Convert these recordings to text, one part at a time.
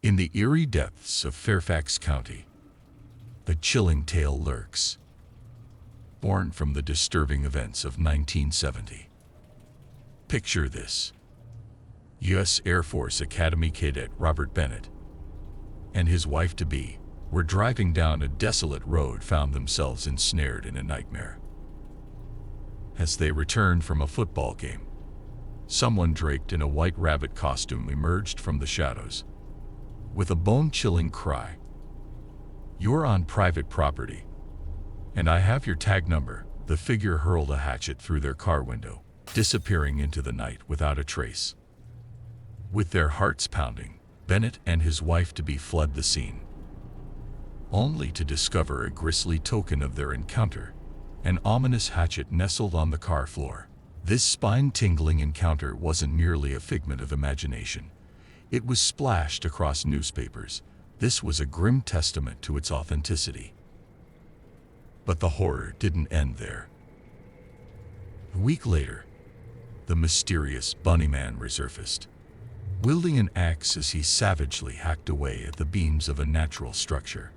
In the eerie depths of Fairfax County, a chilling tale lurks, born from the disturbing events of 1970. Picture this. U.S. Air Force Academy cadet Robert Bennett and his wife-to-be were driving down a desolate road, found themselves ensnared in a nightmare. As they returned from a football game, someone draped in a white rabbit costume emerged from the shadows with a bone-chilling cry. "You're on private property, and I have your tag number." The figure hurled a hatchet through their car window, disappearing into the night without a trace. With their hearts pounding, Bennett and his wife-to-be fled the scene, only to discover a grisly token of their encounter, an ominous hatchet nestled on the car floor. This spine-tingling encounter wasn't merely a figment of imagination. It was splashed across newspapers. This was a grim testament to its authenticity. But the horror didn't end there. A week later, the mysterious Bunnyman resurfaced, wielding an axe as he savagely hacked away at the beams of a natural structure.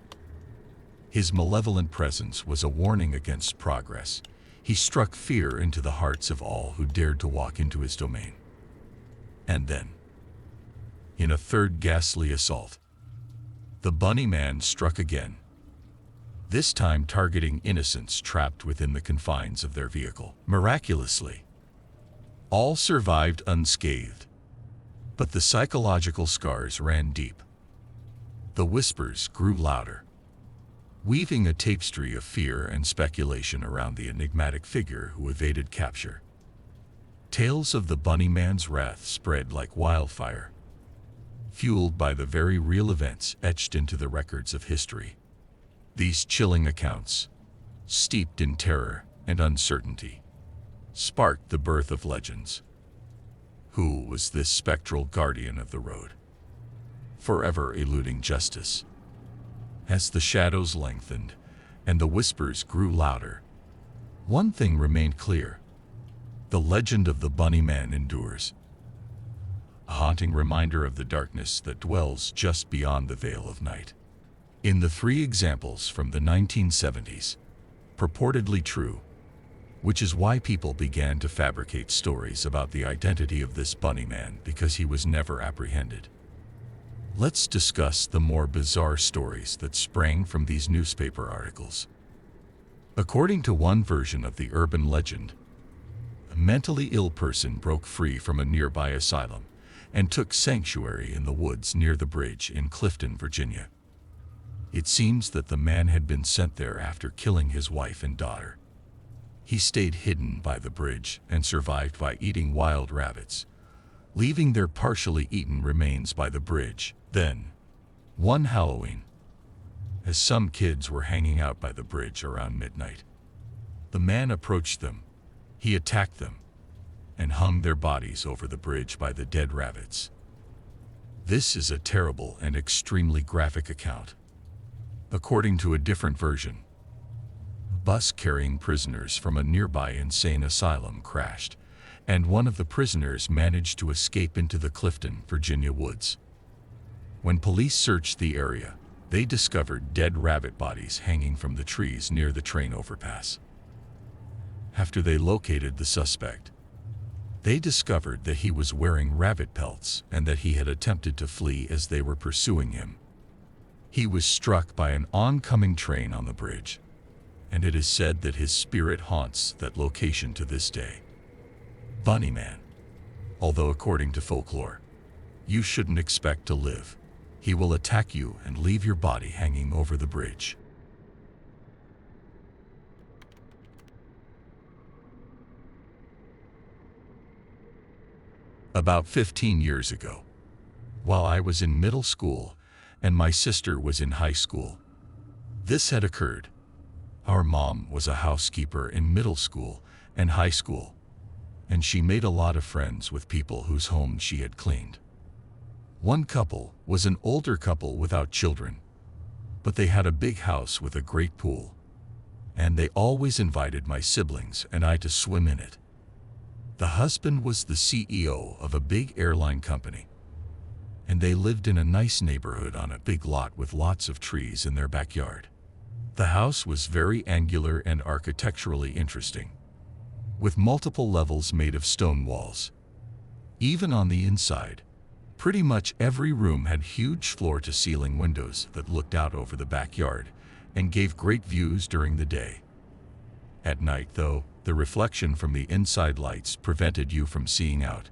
His malevolent presence was a warning against progress. He struck fear into the hearts of all who dared to walk into his domain. And then, in a third ghastly assault, the Bunnyman struck again, this time targeting innocents trapped within the confines of their vehicle. Miraculously, all survived unscathed, but the psychological scars ran deep. The whispers grew louder, weaving a tapestry of fear and speculation around the enigmatic figure who evaded capture. Tales of the Bunnyman's wrath spread like wildfire, fueled by the very real events etched into the records of history. These chilling accounts, steeped in terror and uncertainty, sparked the birth of legends. Who was this spectral guardian of the road, forever eluding justice? As the shadows lengthened and the whispers grew louder, one thing remained clear: the legend of the Bunnyman endures, a haunting reminder of the darkness that dwells just beyond the veil of night. In the three examples from the 1970s, purportedly true, which is why people began to fabricate stories about the identity of this Bunnyman because he was never apprehended. Let's discuss the more bizarre stories that sprang from these newspaper articles. According to one version of the urban legend, a mentally ill person broke free from a nearby asylum and took sanctuary in the woods near the bridge in Clifton, Virginia. It seems that the man had been sent there after killing his wife and daughter. He stayed hidden by the bridge and survived by eating wild rabbits, leaving their partially eaten remains by the bridge. Then, one Halloween, as some kids were hanging out by the bridge around midnight, the man approached them. He attacked them and hung their bodies over the bridge by the dead rabbits. This is a terrible and extremely graphic account. According to a different version, a bus carrying prisoners from a nearby insane asylum crashed, and one of the prisoners managed to escape into the Clifton, Virginia woods. When police searched the area, they discovered dead rabbit bodies hanging from the trees near the train overpass. After they located the suspect, they discovered that he was wearing rabbit pelts and that he had attempted to flee as they were pursuing him. He was struck by an oncoming train on the bridge, and it is said that his spirit haunts that location to this day. Bunnyman. Although according to folklore, you shouldn't expect to live. He will attack you and leave your body hanging over the bridge. About 15 years ago, while I was in middle school and my sister was in high school, this had occurred. Our mom was a housekeeper in middle school and high school, and she made a lot of friends with people whose homes she had cleaned. One couple was an older couple without children, but they had a big house with a great pool, and they always invited my siblings and I to swim in it. The husband was the CEO of a big airline company, and they lived in a nice neighborhood on a big lot with lots of trees in their backyard. The house was very angular and architecturally interesting, with multiple levels made of stone walls. Even on the inside, pretty much every room had huge floor-to-ceiling windows that looked out over the backyard and gave great views during the day. At night, though, the reflection from the inside lights prevented you from seeing out,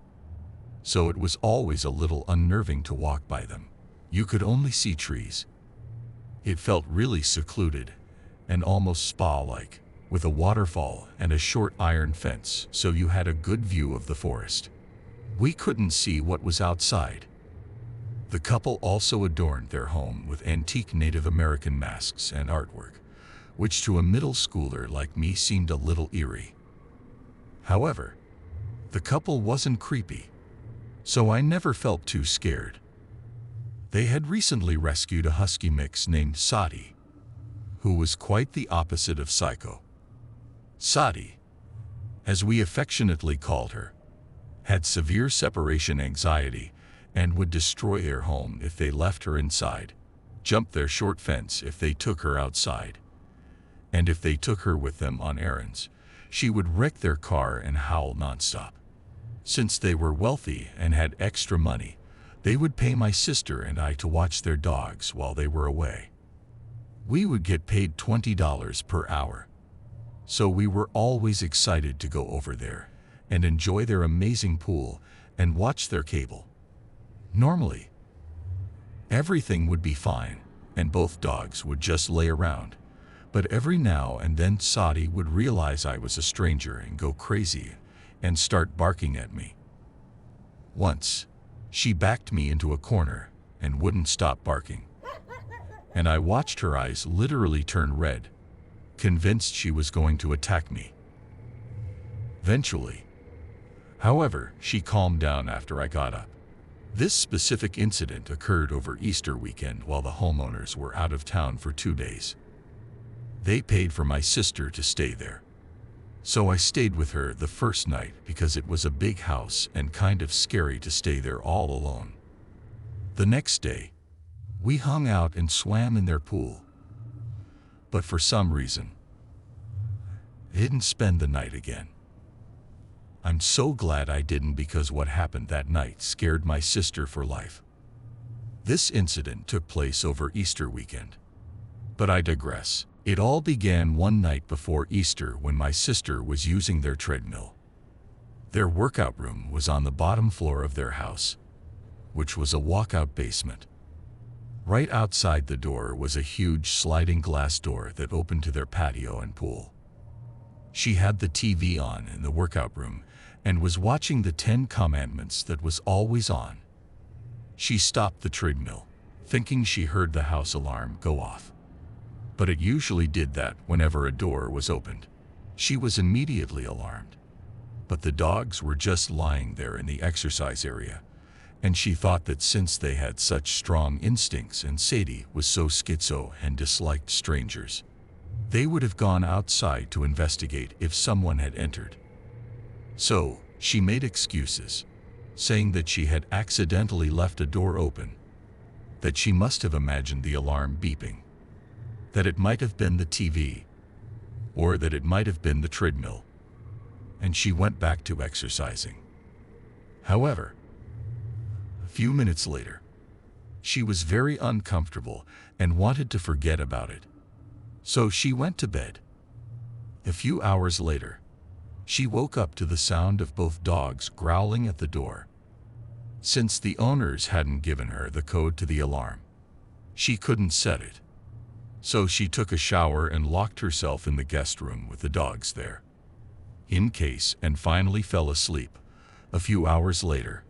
so it was always a little unnerving to walk by them. You could only see trees. It felt really secluded and almost spa-like, with a waterfall and a short iron fence, so you had a good view of the forest. We couldn't see what was outside. The couple also adorned their home with antique Native American masks and artwork, which to a middle schooler like me seemed a little eerie. However, the couple wasn't creepy, so I never felt too scared. They had recently rescued a husky mix named Sadi, who was quite the opposite of Psycho. Sadi, as we affectionately called her, had severe separation anxiety and would destroy their home if they left her inside, jump their short fence if they took her outside, and if they took her with them on errands, she would wreck their car and howl nonstop. Since they were wealthy and had extra money, they would pay my sister and I to watch their dogs while they were away. We would get paid $20 per hour, so we were always excited to go over there and enjoy their amazing pool and watch their cable. Normally, everything would be fine and both dogs would just lay around, but every now and then Sadi would realize I was a stranger and go crazy and start barking at me. Once, she backed me into a corner and wouldn't stop barking, and I watched her eyes literally turn red, convinced she was going to attack me. Eventually, however, she calmed down after I got up. This specific incident occurred over Easter weekend while the homeowners were out of town for 2 days. They paid for my sister to stay there, so I stayed with her the first night because it was a big house and kind of scary to stay there all alone. The next day, we hung out and swam in their pool, but for some reason, I didn't spend the night again. I'm so glad I didn't, because what happened that night scared my sister for life. This incident took place over Easter weekend, but I digress. It all began one night before Easter when my sister was using their treadmill. Their workout room was on the bottom floor of their house, which was a walkout basement. Right outside the door was a huge sliding glass door that opened to their patio and pool. She had the TV on in the workout room and was watching the 10 Commandments that was always on. She stopped the treadmill, thinking she heard the house alarm go off, but it usually did that whenever a door was opened. She was immediately alarmed, but the dogs were just lying there in the exercise area, and she thought that since they had such strong instincts and Sadie was so schizo and disliked strangers, they would have gone outside to investigate if someone had entered. So, she made excuses, saying that she had accidentally left a door open, that she must have imagined the alarm beeping, that it might have been the TV, or that it might have been the treadmill, and she went back to exercising. However, a few minutes later, she was very uncomfortable and wanted to forget about it, so she went to bed. A few hours later, she woke up to the sound of both dogs growling at the door. Since the owners hadn't given her the code to the alarm, she couldn't set it. So she took a shower and locked herself in the guest room with the dogs there, in case, and finally fell asleep. A few hours later,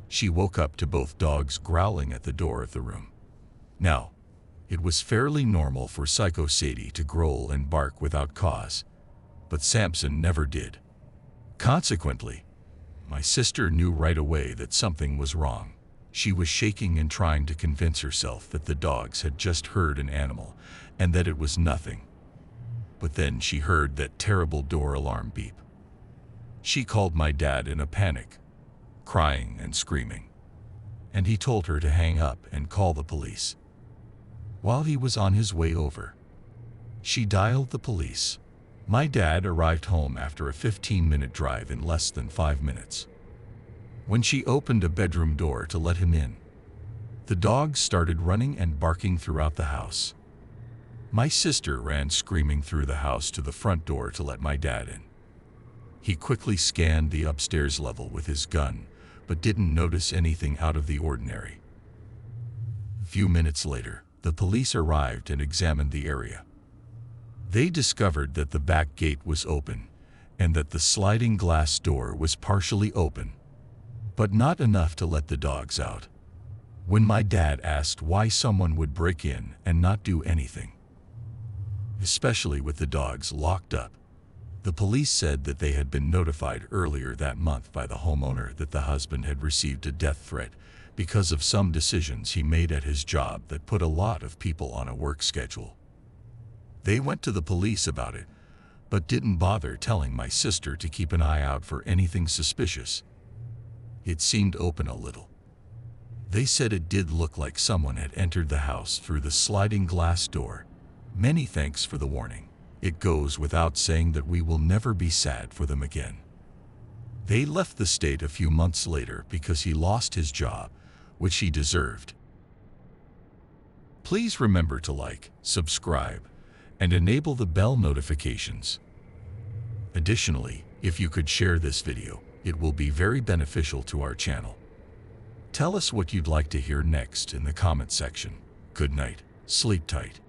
she woke up to both dogs growling at the door of the room. Now, it was fairly normal for Psycho Sadie to growl and bark without cause, but Samson never did. Consequently, my sister knew right away that something was wrong. She was shaking and trying to convince herself that the dogs had just heard an animal and that it was nothing. But then she heard that terrible door alarm beep. She called my dad in a panic, crying and screaming, and he told her to hang up and call the police. While he was on his way over, she dialed the police. My dad arrived home after a 15-minute drive in less than 5 minutes. When she opened a bedroom door to let him in, the dogs started running and barking throughout the house. My sister ran screaming through the house to the front door to let my dad in. He quickly scanned the upstairs level with his gun, but didn't notice anything out of the ordinary. A few minutes later, the police arrived and examined the area. They discovered that the back gate was open and that the sliding glass door was partially open, but not enough to let the dogs out. When my dad asked why someone would break in and not do anything, especially with the dogs locked up, the police said that they had been notified earlier that month by the homeowner that the husband had received a death threat because of some decisions he made at his job that put a lot of people on a work schedule. They went to the police about it, but didn't bother telling my sister to keep an eye out for anything suspicious. It seemed open a little. They said it did look like someone had entered the house through the sliding glass door. Many thanks for the warning. It goes without saying that we will never be sad for them again. They left the state a few months later because he lost his job, which he deserved. Please remember to like, subscribe, and enable the bell notifications. Additionally, if you could share this video, it will be very beneficial to our channel. Tell us what you'd like to hear next in the comment section. Good night. Sleep tight.